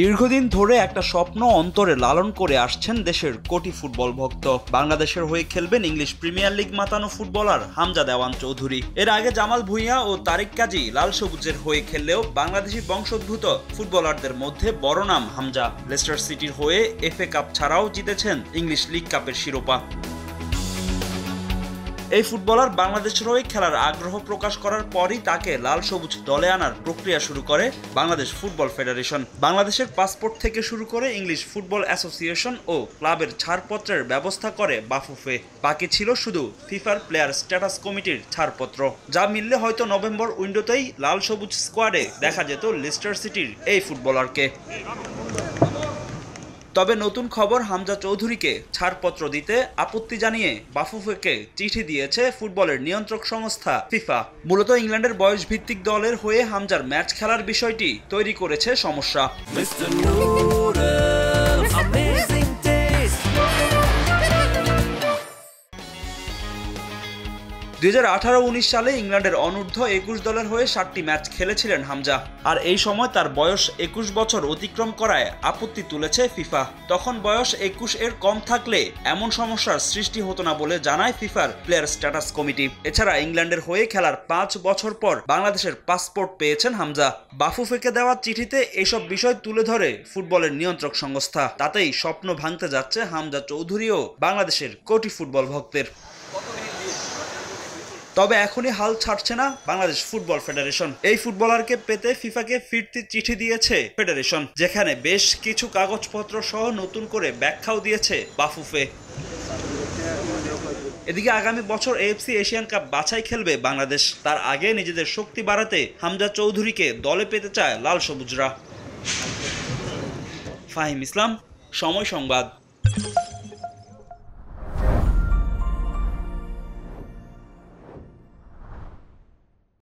দীর্ঘদিন ধরে একটা স্বপ্ন অন্তরে লালন করে আসছেন দেশের কোটি ফুটবল ভক্ত। বাংলাদেশের হয়ে খেলবেন ইংলিশ প্রিমিয়ার লিগ মাতানো ফুটবলার হামজা দেওয়ান চৌধুরী। এর আগে জামাল ভুঁইয়া ও তারিক কাজী লাল সবুজের হয়ে খেললেও বাংলাদেশি বংশোদ্ভূত ফুটবলারদের মধ্যে বড় নাম হামজা। লেস্টার সিটির হয়ে এফএ কাপ ছাড়াও জিতেছেন ইংলিশ লিগ কাপের শিরোপা। এই ফুটবলার বাংলাদেশের হয়ে খেলার আগ্রহ প্রকাশ করার পরই তাকে লাল সবুজ দলে আনার প্রক্রিয়া শুরু করে বাংলাদেশ ফুটবল ফেডারেশন। বাংলাদেশের পাসপোর্ট থেকে শুরু করে ইংলিশ ফুটবল অ্যাসোসিয়েশন ও ক্লাবের ছাড়পত্রের ব্যবস্থা করে বাফুফে। বাকি ছিল শুধু ফিফার প্লেয়ার স্ট্যাটাস কমিটির ছাড়পত্র, যা মিললে হয়তো নভেম্বর উইন্ডোতেই লাল সবুজ স্কোয়াডে দেখা যেত লেস্টার সিটির এই ফুটবলারকে। তবে নতুন খবর, হামজা চৌধুরীকে ছাড়পত্র দিতে আপত্তি জানিয়ে বাফুফেকে চিঠি দিয়েছে ফুটবলের নিয়ন্ত্রক সংস্থা ফিফা। মূলত ইংল্যান্ডের বয়সভিত্তিক দলের হয়ে হামজার ম্যাচ খেলার বিষয়টি তৈরি করেছে সমস্যা। 2018-19 সালে ইংল্যান্ডের অনূর্ধ্ব 21 দলের হয়ে 7টি ম্যাচ খেলেছিলেন হামজা। আর এই সময় তার বয়স 21 বছর অতিক্রম করায় আপত্তি তুলেছে ফিফা। তখন বয়স 21 এর কম থাকলে এমন সমস্যার সৃষ্টি হতো না বলে জানায় ফিফার প্লেয়ার স্ট্যাটাস কমিটি। এছাড়া ইংল্যান্ডের হয়ে খেলার 5 বছর পর বাংলাদেশের পাসপোর্ট পেয়েছেন হামজা। বাফুফেকে দেওয়া চিঠিতে এসব বিষয় তুলে ধরে ফুটবলের নিয়ন্ত্রক সংস্থা। তাতেই স্বপ্ন ভাঙতে যাচ্ছে হামজা চৌধুরী ও বাংলাদেশের কোটি ফুটবল ভক্তের। তবে এখনই হাল ছাড়ছে না বাংলাদেশ ফুটবল ফেডারেশন। এই ফুটবলারকে পেতে ফিফাকে ফিরতি চিঠি দিয়েছে ফেডারেশন, যেখানে বেশ কিছু কাগজপত্র সহ নতুন করে ব্যাখ্যাও দিয়েছে বাফুফে। এদিকে আগামী বছর এএফসি এশিয়ান কাপ বাছাই খেলবে বাংলাদেশ। তার আগে নিজেদের শক্তি বাড়াতে হামজা চৌধুরীকে দলে পেতে চায় লাল সবুজরা। ফাহিম ইসলাম, সময় সংবাদ।